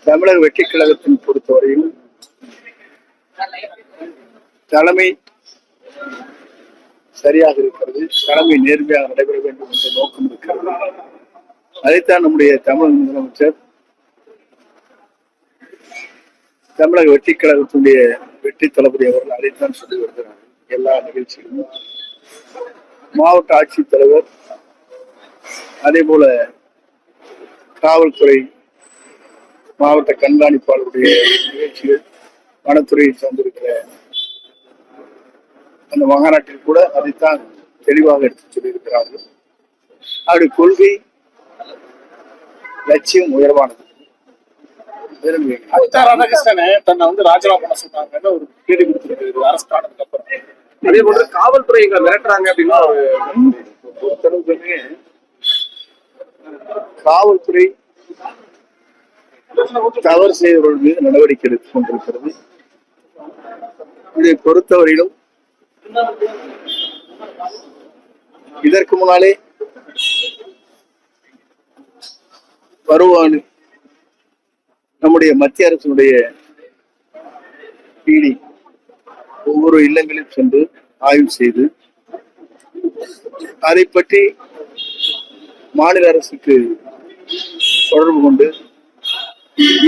தமிழக வெற்றி கழகத்தின் பொறுத்தவரையில் தலைமை சரியாக இருக்கிறது, தலைமை நேர்மையாக நடைபெற வேண்டும் என்ற நோக்கம் இருக்கிறது. அதைத்தான் நம்முடைய தமிழக முதலமைச்சர் தமிழக வெற்றி கழகத்தினுடைய வெற்றி தளபதி அவர்கள் அதைத்தான் சொல்லி வருகிறார். எல்லா நிகழ்ச்சிகளும் மாவட்ட ஆட்சித்தலைவர், அதே போல காவல்துறை மாவட்ட கண்காணிப்பாளருடைய நிகழ்ச்சிகள், வனத்துறையை சார்ந்திருக்கிற அந்த மாநாட்டில் கூட அதைத்தான் தெளிவாக எடுத்து சொல்லியிருக்கிறார்கள். அவருடைய கொள்கை லட்சியம் உயர்வானது. ராதாகிருஷ்ணன் தன்னை ராஜினாமா பண்ண சொன்னாங்கன்னு ஒரு கேள்வி கொடுத்திருக்கிறது அரசு ஆனதுக்கு அப்புறம். அதே போல காவல்துறை எங்களை மிரட்டுறாங்க அப்படின்னா காவல்துறை தவறு செய்தவர்கள் மீது நடவடிக்கை எடுத்துக் கொண்டிருக்கிறது. இதை பொறுத்தவரையிலும் இதற்கு முன்னாலே வருவான் நம்முடைய மத்திய அரசினுடைய பிடி ஒவ்வொரு இல்லங்களிலும் சென்று ஆய்வு செய்து அதை பற்றி மாநில அரசுக்கு தொடர்பு கொண்டு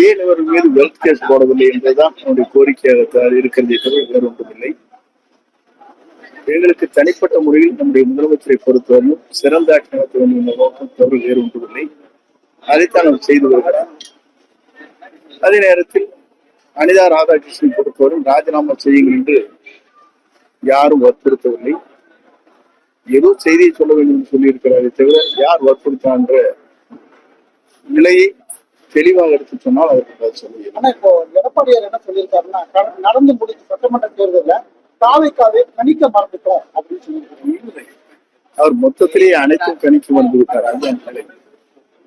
ஏன் இவர் மீது வெல்த் கேஸ் போடவில்லை என்பதுதான் நம்முடைய கோரிக்கையாக இருக்கிறதே தவிர வேறு ஒன்றுமில்லை. எங்களுக்கு தனிப்பட்ட முறையில் நம்முடைய முதலமைச்சரை பொறுத்தவரையும் சிறந்த ஆட்சி நடத்த வேண்டும் என்ற நோக்கம் தவிர வேறு ஒன்றுமில்லை. அதைத்தான் அவர் செய்து வருகிறார். அதே நேரத்தில் அனிதா ராதாகிருஷ்ணன் பொறுத்தவரை ராஜினாமா செய்யுங்கள் என்று யாரும் வற்புறுத்தவில்லை. ஏதோ செய்தியை சொல்ல வேண்டும் என்று சொல்லியிருக்கிறாரே தவிர யார் வற்புறுத்தான் என்ற நிலையை தெளிவாக எடுத்து சொன்னால் அவருக்கு சொல்லுங்க. ஆனா இப்போ எடப்பாடியார் என்ன சொல்லியிருக்காருன்னா, நடந்து முடிஞ்ச சட்டமன்ற தேர்தலில் தாவேக்காவை கணிக்க மறந்துட்டோம் அப்படின்னு சொல்லி அவர் மொத்தத்திலேயே அனைத்தும் கணிக்க மறந்து விட்டார். அதுதான் நிலை.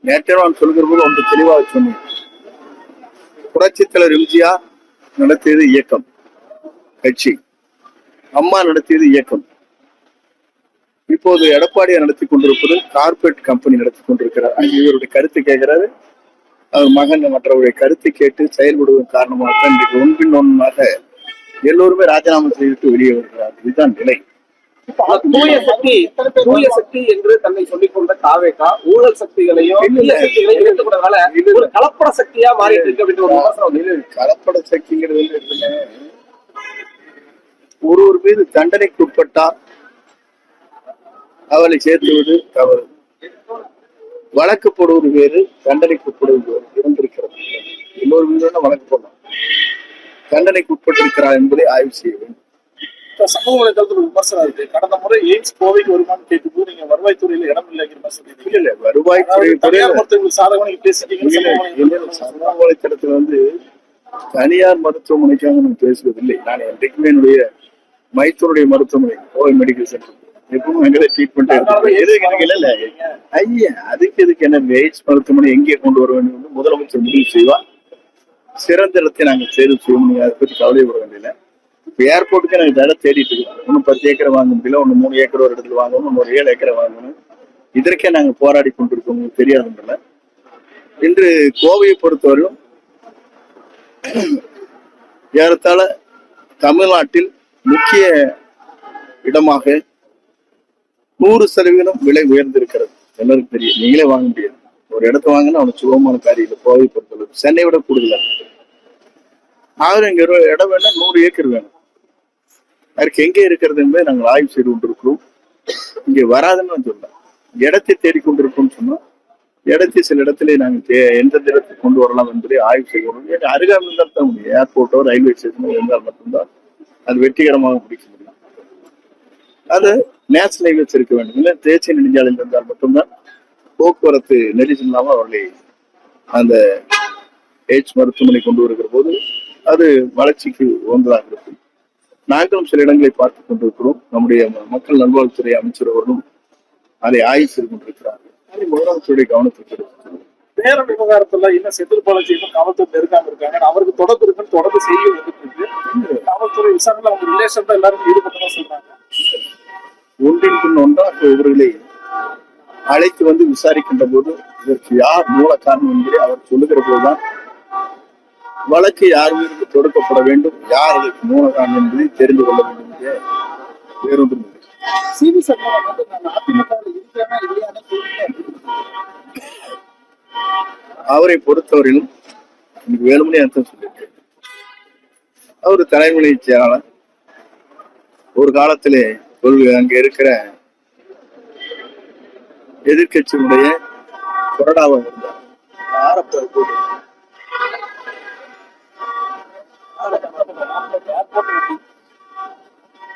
நேற்று நான் சொல்கிற போது ஒன்று தெளிவாக சொன்னேன். புரட்சித் தலைவர் எம்ஜிஆர் நடத்தியது இயக்கம் கட்சி, அம்மா நடத்தியது இயக்கம். இப்போது எடப்பாடியார் நடத்தி கொண்டிருப்பது கார்பரேட் கம்பெனி நடத்தி கொண்டிருக்கிறார். இவருடைய கருத்து கேட்கிறாரு, அவர் மகன் மற்றவருடைய கருத்து கேட்டு செயல்படுவதன் காரணமாகத்தான் இன்றைக்கு ஒன்பின் ஒன்றாக எல்லோருமே ராஜினாமா செய்துவிட்டு வெளியே வருகிறார். இதுதான் நிலை. தூய சக்தி என்று தன்னை சொல்லிக் கொண்ட தாவேகா ஊழல் சக்திகளையும் கலப்பட சக்தியா மாறிட்டு இருக்கு அப்படின்னு கலப்பட சக்திங்கிறது ஒருவர் மீது தண்டனைக்கு உட்பட்டா அவளை சேர்த்துவது தவறு. வழக்கு போடுவது வேறு, தண்டனைக்கு உட்படுவது வேறு இருந்திருக்கிறது. எல்லோரு மீது வழக்கு போடலாம். தண்டனைக்கு உட்பட்டிருக்கிறார் என்பதை ஆய்வு செய்ய வேண்டும். சமூக வலைதளத்தில் விமர்சனம் இருக்கு. கடந்த முறை எய்ம்ஸ் கோவைக்கு வருமானு கேட்கும்போது நீங்க வருவாய்த்துறையில இடம் இல்லைங்கிற விமர்சனம் இல்ல. வருவாய்த்துறை சாதகமாக பேசிட்டீங்க. சமூக வலைத்தளத்துல தனியார் மருத்துவமனைக்காக நான் பேசுவதில்லை. நான் என்றைக்குமே என்னுடைய மைத்தூருடைய மருத்துவமனை கோவை மெடிக்கல் சென்டர் எப்பவும் எங்களை ட்ரீட்மெண்ட் இல்ல. ஐயா அதுக்கு எதுக்கு என்ன எய்ட்ஸ் மருத்துவமனை எங்கே கொண்டு வர வேண்டும் முதலமைச்சர் முடிவு செய்வார். சிறந்த இடத்தை நாங்கள் தேர்வு செய்வோம். நீங்க அதை பற்றி கவலைப்பட வேண்டியதில்லை. இப்போ ஏர்போர்ட்டுக்கு எனக்கு இடம் தேடிட்டு இருக்கோம். ஒன்னும் 10 ஏக்கரை வாங்க முடியல, ஒன்னு 3 ஏக்கர் ஒரு இடத்துல வாங்கணும், இன்னொரு 7 ஏக்கரை வாங்கணும். இதற்கே நாங்கள் போராடி கொண்டிருக்கோம். உங்களுக்கு தெரியாதுன்றல. இன்று கோவையை பொறுத்தவரையும் ஏறத்தாழ தமிழ்நாட்டில் முக்கிய இடமாக 100% விலை உயர்ந்திருக்கிறது. எல்லாருக்கும் தெரியும். நீங்களே வாங்க முடியாது. ஒரு இடத்த வாங்கினா அவனுக்கு சுலபமான காரியம் இல்லை. கோவை பொறுத்தளவு சென்னை விட கூடுதலாக ஆகுது. இங்க இடம் வேணும், 100 ஏக்கர் வேணும். அதற்கு எங்கே இருக்கிறது என்பதை நாங்கள் ஆய்வு செய்து கொண்டிருக்கிறோம். இங்கே வராதுன்னு சொல்லலாம். இடத்தை தேடிக்கொண்டிருக்கோம்னு சொன்னா இடத்தை சில இடத்துல நாங்கள் எந்தெந்த இடத்துக்கு கொண்டு வரலாம் என்பதை ஆய்வு செய்யணும். அருகாமல் இருந்தால் தான் முடியும். ஏர்போர்ட்டோ ரயில்வே ஸ்டேஷனோ இருந்தால் மட்டும்தான் அது வெற்றிகரமாக முடிக்க முடியும். அது நேஷனல் ஹைவேஸ் இருக்க வேண்டும். இல்லை தேசிய நெடுஞ்சாலையில் இருந்தால் மட்டும்தான் போக்குவரத்து நெரிசல் இல்லாமல் அவர்களை அந்த எய்ட்ஸ் மருத்துவமனை கொண்டு வருகிற போது அது வளர்ச்சிக்கு உகந்ததாக இருக்கும். நாங்களும் சில இடங்களை பார்த்துக் கொண்டிருக்கிறோம். நம்முடைய மக்கள் நல்வாழ்வுத்துறை அமைச்சர் அவர்களும் அதை ஆய்வு செய்து கொண்டிருக்கிறார்கள். முதலமைச்சருடைய கவனத்துக்கு எடுத்து நேரம் விவகாரத்துல இன்னும் செந்தில் பாலாஜி இன்னும் காவல்துறை நெருங்காம இருக்காங்க. அவருக்கு தொடர்பு இருக்குன்னு தொடர்பு செய்தி வந்துட்டு இருக்கு. காவல்துறை விசாரணையில் அவங்க ரிலேஷன் தான் எல்லாரும் ஈடுபட்டதான் சொல்றாங்க. ஒன்றின் பின் ஒன்றாக இவர்களை அழைத்து விசாரிக்கின்ற போது இதற்கு யார் மூல காரணம் என்பதை அவர் சொல்லுகிற போதுதான் வழக்கு யார் மீது தொடுக்கப்பட வேண்டும், யார் அதற்கு மூலகாரணம் என்பதை தெரிந்து கொள்ள வேண்டும் என்று வேறொன்றும் இல்லை. சிவி சண்முகம் வந்து நான் அதிமுகவில் இருக்கிறேன்னா இல்லையான்னு சொல்லிட்டு அவரை பொறுத்தவரையிலும் இன்னைக்கு வேலுமணி அர்த்தம் சொல்லியிருக்கு. அவர் தலைமை செயலாளர். ஒரு காலத்திலே அங்க இருக்கிற எதிர்கட்சியினுடைய கொறடாவாக இருந்தார். ஏர்போர்ட்